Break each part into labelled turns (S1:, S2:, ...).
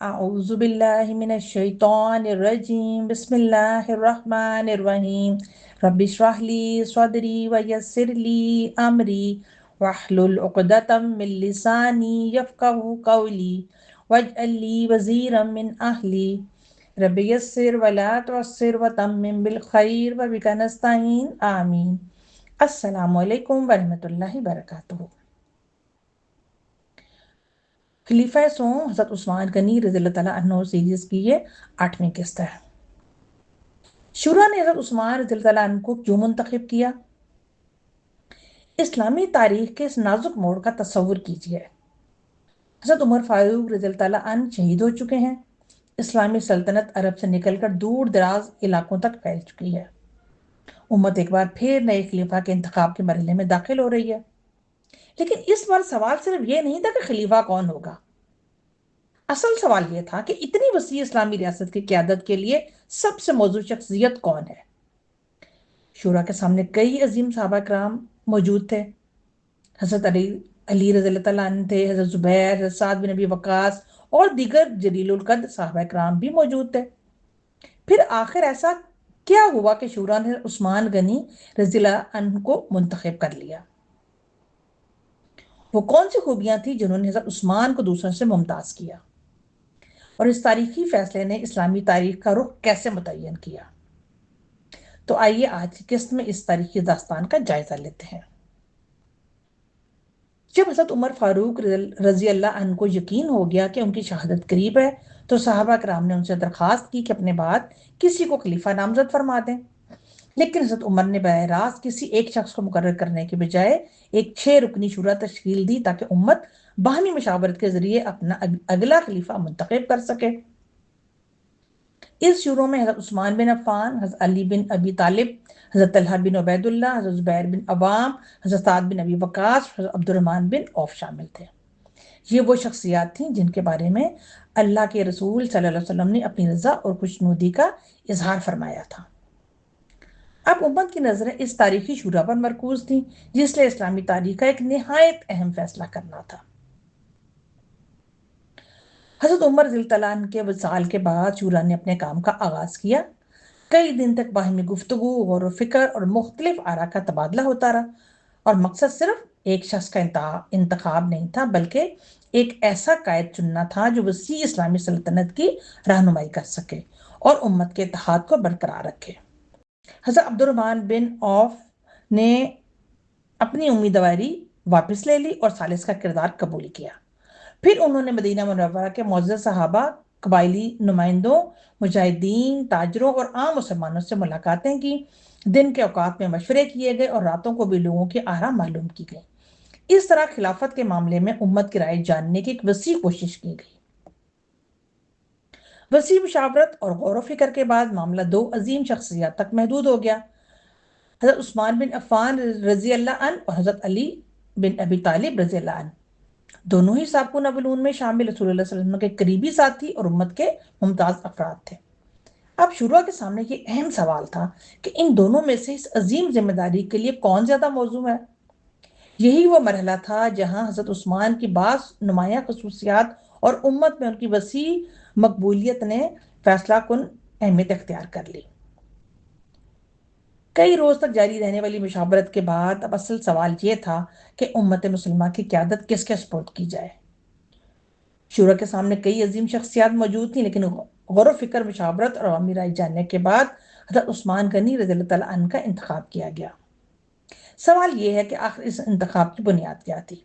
S1: अऊज़ु बिल्लाहि मिनश शैतानिर रजीम बिस्मिल्लाहिर रहमानिर रहीम रब्बि इश्रह ली सदरी व यस्सिर ली अमरी वहलुल उक़दतम मिन लिसानी यफ़क़हू क़ौली वजअल ली वज़ीरम मिन अहली रब्बि यस्सिर व ला तुअस्सिर व तम्मिम बिल खैर व बिका नस्तईन आमीन। अस्सलामु अलैकुम व रहमतुल्लाहि व बरकातुहू। खलीफा सोम हज़रत उस्मान गनी रज़ियल्लाहु तआला अन्हु सीरीज की ये 8वीं किस्त है। शुरा ने हज़रत उस्मान रज़ियल्लाहु तआला अन्हु को क्यों मुंतखब किया? इस्लामी तारीख के इस नाजुक मोड़ का तस्वुर कीजिए। हज़रत उमर फारूक रज़ियल्लाहु तआला अन्हु शहीद हो चुके हैं। इस्लामी सल्तनत अरब से निकलकर दूर दराज इलाकों तक फैल चुकी है। उम्मत एक बार फिर नए खलीफा के इंतखाब के मरहले में दाखिल हो रही है। लेकिन इस बार सवाल सिर्फ ये नहीं था कि खलीफा कौन होगा। असल सवाल यह था कि इतनी वसी इस्लामी रियासत की क़यादत के लिए सबसे मौजूद शख्सियत कौन है। शूरा के सामने कई अजीम सहाबा कराम मौजूद थे। हज़रत अली रज़ियल्लाहु तआला अन्हु थे, हज़रत ज़ुबैर, हज़रत साद बिन अबी वक़ास और दीगर जलीलुल क़द्र सहाबा कराम भी मौजूद थे। फिर आखिर ऐसा क्या हुआ कि शूरा ने उस्मान गनी रज़ियल्लाहु अन्हु को मुंतखब कर लिया? वो कौन सी खूबियां थी जिन्होंने हज़रत उस्मान को दूसरों से मुमताज किया, और इस तारीखी फैसले ने इस्लामी तारीख का रुख कैसे मुतय्यन किया? तो आइए आज की किस्त में इस तारीखी दास्तान का जायजा लेते हैं। जब हज़रत उमर फारूक रज़ी अल्लाह अन्हु को यकीन हो गया कि उनकी शहादत करीब है, तो सहाबा कराम ने उनसे दरख्वास्त की कि अपने बाद किसी को खलीफा नामजद फरमा दें। लेकिन हज़रत उमर ने बराह रास्त किसी एक शख्स को मुकर्रर करने के बजाय एक 6 रुकनी शुरा तश्कील दी ताकि उम्मत बाहमी मशावरत के जरिए अपना अगला खलीफा मुंतखब कर सके। इस शुरू में हज़रत उस्मान बिन अफ़्फ़ान, हज़रत अली बिन अबी तालिब, हज़रत तलहा बिन उबैदुल्लाह, हज़रत ज़ुबैर बिन अवाम, हज़रत साद बिन अबी वक़ास, हज़रत अब्दुर्रहमान बिन औफ शामिल थे। ये वो शख्सियात थीं जिनके बारे में अल्लाह के रसूल सल्लल्लाहु अलैहि वसल्लम ने अपनी रज़ा और खुशनुदी का इजहार फरमाया था। अब उम्मत की नज़रें इस तारीखी शुरा पर मरकूज थी, जिसने इस्लामी तारीख का एक निहायत अहम फैसला करना था। हज़रत उमर रज़ियल्लाहु के वसाल के बाद शुरा ने अपने काम का आगाज किया। कई दिन तक बाहिमी गुफ्तगू, गौर व फिक्र और मुख्तलिफ आरा का तबादला होता रहा, और मकसद सिर्फ एक शख्स का इंतखाब नहीं था, बल्कि एक ऐसा कायद चुनना था जो वसी इस्लामी सल्तनत की रहनुमाई कर सके और उम्मत के इत्तेहाद को बरकरार रखे। हज़रत अब्दुर्रहमान बिन औफ ने अपनी उम्मीदवारी वापस ले ली और सालिस का किरदार कबूल किया। फिर उन्होंने मदीना मुनव्वरा के मुअज़्ज़ज़ सहाबा, कबायली नुमाइंदों, मुजाहिदीन, ताजरों और आम मुसलमानों से मुलाकातें की। दिन के औकात में मशवरे किए गए और रातों को भी लोगों की आरा मालूम की गई। इस तरह खिलाफत के मामले में उम्मत की राय जानने की एक वसी कोशिश की गई। वसी मुशावरत और गौर व फिक्र के बाद मामला 2 अजीम शख्सियत तक महदूद हो गया। हज़रत उस्मान बिन अफ़्फ़ान रज़ी अल्लाह अन्हु और हज़रत अली बिन अबी तालिब रज़ी अल्लाह अन्हु, दोनों ही साबिक़ुन अव्वलून में शामिल रसूलुल्लाह सल्लल्लाहु अलैहि वसल्लम के करीबी साथी और उम्मत के मुमताज अफराद थे। अब शुरा के सामने ये अहम सवाल था कि इन दोनों में से इस अजीम जिम्मेदारी के लिए कौन ज्यादा मौजूद है। यही वो मरहला था जहां हज़रत उस्मान की बास नुमाया खसूसियात और उम्मत में उनकी वसी मकबूलियत ने फैसला कुन अहमियत इख्तियार कर ली। कई रोज तक जारी रहने वाली मुशावरत के बाद अब असल सवाल ये था कि उम्मत मुसलमान की क़यादत किसके सुपुर्द की जाए। शुरा के सामने कई अजीम शख्सियात मौजूद थी, लेकिन गौर व फिक्र, मुशावरत और अवामी राय जानने के बाद हज़रत उस्मान गनी रज़ियल्लाहु तआला अन्हु का इंतखाब किया गया। सवाल यह है कि आखिर इस इंतखाब की बुनियाद क्या थी।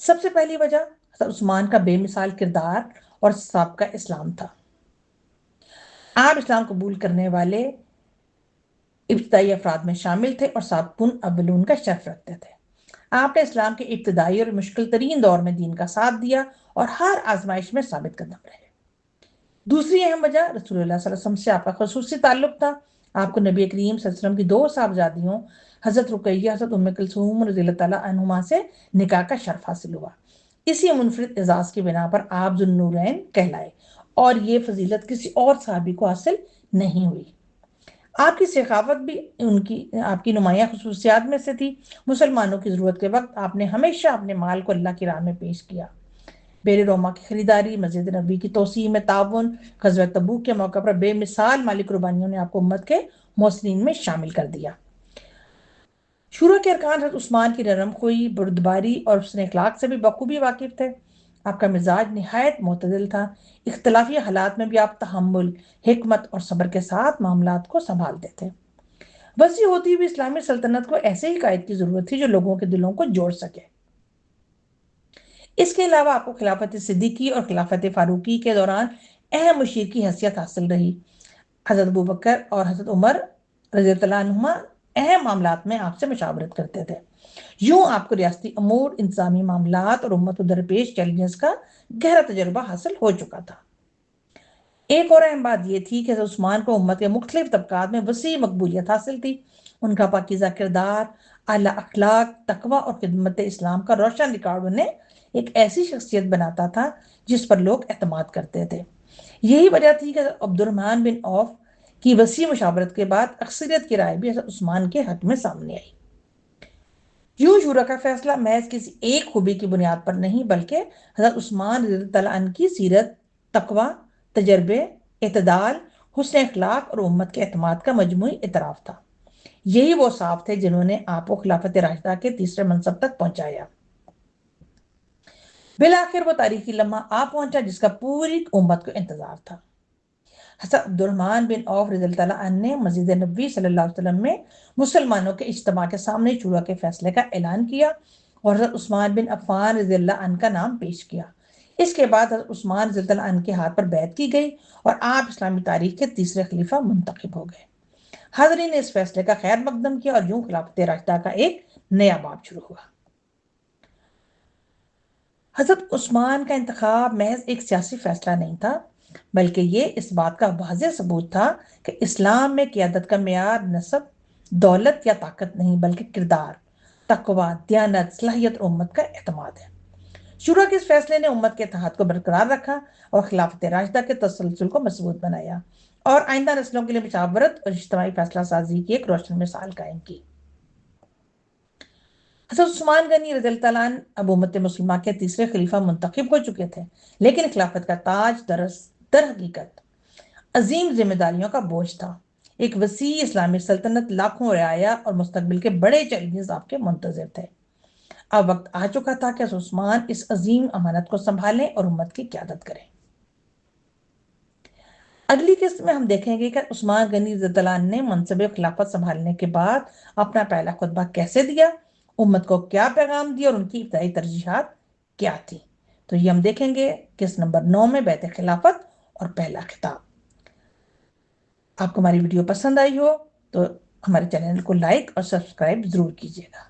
S1: सबसे पहली वजह हज़रत उस्मान का बेमिसाल किरदार और साबका इस्लाम था। आप इस्लाम कबूल करने वाले इब्तदाई अफराद में शामिल थे और साबिक़ुन अव्वलून का शर्फ रखते थे। आपने इस्लाम के इब्तदाई और मुश्किल तरीन दौर में दीन का साथ दिया और हर आजमाइश में साबित कदम रहे। दूसरी अहम वजह रसूलुल्लाह सल्लल्लाहु अलैहि वसल्लम से आपका खसूसी ताल्लुक था। आपको नबी करीम सल्लल्लाहु अलैहि वसल्लम की 2 साहबजादियों हज़रत रुकैया, हज़रत उम्मे कुलसूम रज़ियल्लाहु तआला अन्हुमा से निकाह का शर्फ हासिल हुआ। इसी मुनफरिद एजाज की बिना पर आप ज़ुन्नूरैन कहलाए और ये फजीलत किसी और साहबी को हासिल नहीं हुई। आपकी सखावत भी आपकी नुमाया खसूसियात में से थी। मुसलमानों की ज़रूरत के वक्त आपने हमेशा अपने माल को अल्लाह की राह में पेश किया। بیر روما کی خریداری، مسجد نبوی کی توسیع میں تعاون، غزوہ تبوک کے موقع پر بے مثال مالی قربانیوں نے آپ کو امت کے موصلین میں شامل کر دیا۔ شورا کے ارکان حضرت عثمان کی نرم خوئی، بردباری اور حسن اخلاق سے بھی بخوبی واقف تھے۔ آپ کا مزاج نہایت معتدل تھا، اختلافی حالات میں بھی آپ تحمل، حکمت اور صبر کے ساتھ معاملات کو سنبھالتے تھے۔ وسیع ہوتی ہوئی اسلامی سلطنت کو ایسے ہی قائد کی ضرورت تھی جو لوگوں کے دلوں کو جوڑ سکے۔ اس کے علاوہ آپ کو خلافت صدیقی اور خلافت فاروقی کے دوران اہم مشیر کی حیثیت حاصل رہی۔ حضرت ابوبکر اور حضرت عمر رضی اللہ عنہما اہم معاملات میں آپ سے مشاورت کرتے تھے۔ یوں آپ کو ریاستی امور، انتظامی معاملات اور امت و درپیش چیلنجز کا گہرا تجربہ حاصل ہو چکا تھا۔ ایک اور اہم بات یہ تھی کہ حضرت عثمان کو امت کے مختلف طبقات میں وسیع مقبولیت حاصل تھی۔ ان کا پاکیزہ کردار، اعلیٰ اخلاق، تقوی اور خدمت اسلام کا روشن ریکارڈ انہیں ایک ایسی شخصیت بناتا تھا جس پر لوگ اعتماد کرتے تھے۔ یہی وجہ تھی کہ عبد الرحمن بن عوف کی وسیع مشاورت کے بعد اکثریت کی رائے بھی حضرت عثمان کے حق میں سامنے آئی۔ یوں شورا کا فیصلہ محض کسی ایک خوبی کی بنیاد پر نہیں بلکہ حضرت عثمان رضی اللہ عنہ کی سیرت، تقوی، تجربے، اعتدال، حسن اخلاق اور امت کے اعتماد کا مجموعی اعتراف تھا۔ یہی وہ صاحب تھے جنہوں نے آپ کو خلافت راشدہ کے تیسرے منصب تک پہنچایا۔ بالآخر وہ تاریخی لمحہ آ پہنچا جس کا پوری امت کو انتظار تھا۔ حضرت عبد الرحمن بن عوف رضی اللہ عنہ نے مسجد نبوی صلی اللہ علیہ وسلم میں مسلمانوں کے اجتماع کے سامنے شورا کے فیصلے کا اعلان کیا اور حضرت عثمان بن عفان رضی اللہ عنہ کا نام پیش کیا۔ اس کے بعد حضرت عثمان رضی اللہ عنہ کے ہاتھ پر بیعت کی گئی اور آپ اسلامی تاریخ کے تیسرے خلیفہ منتخب ہو گئے۔ حاضرین نے اس فیصلے کا خیر مقدم کیا اور یوں خلافت راشدہ کا ایک نیا باب شروع ہوا۔ حضرت عثمان کا انتخاب محض ایک سیاسی فیصلہ نہیں تھا بلکہ یہ اس بات کا واضح ثبوت تھا کہ اسلام میں قیادت کا معیار نسب، دولت یا طاقت نہیں بلکہ کردار، تقوی، دیانت، صلاحیت اور امت کا اعتماد ہے۔ شورا کے اس فیصلے نے امت کے اتحاد کو برقرار رکھا اور خلافت راشدہ کے تسلسل کو مضبوط بنایا اور آئندہ نسلوں کے لیے مشاورت اور اجتماعی فیصلہ سازی کی ایک روشن مثال قائم کی۔ حضرت عثمان غنی رضی اللہ عنہ اب امت مسلمہ کے تیسرے خلیفہ منتخب ہو چکے تھے، لیکن خلافت کا تاج در حقیقت عظیم ذمہ داریوں کا بوجھ تھا۔ ایک وسیع اسلامی سلطنت، لاکھوں رعایا اور مستقبل کے بڑے چیلنجز آپ کے منتظر تھے۔ اب وقت آ چکا تھا کہ حضرت عثمان اس عظیم امانت کو سنبھالیں اور امت کی قیادت کریں۔ اگلی قسط میں ہم دیکھیں گے کہ عثمان غنی رضی اللہ عنہ نے منصب خلافت سنبھالنے کے بعد اپنا پہلا خطبہ کیسے دیا، امت کو کیا پیغام دیا اور ان کی ابتدائی ترجیحات کیا تھی۔ تو یہ ہم دیکھیں گے قسط نمبر 9 میں بیعت خلافت اور پہلا خطاب۔ آپ کو ہماری ویڈیو پسند آئی ہو تو ہمارے چینل کو لائک اور سبسکرائب ضرور کیجیے گا۔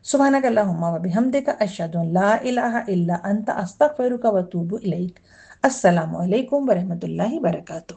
S1: سبحانک اللہم و بحمدک، اشہد ان لا الہ الا انت، استغفرک و اتوب الیک۔ السلام علیکم ورحمۃ اللہ وبرکاتہ۔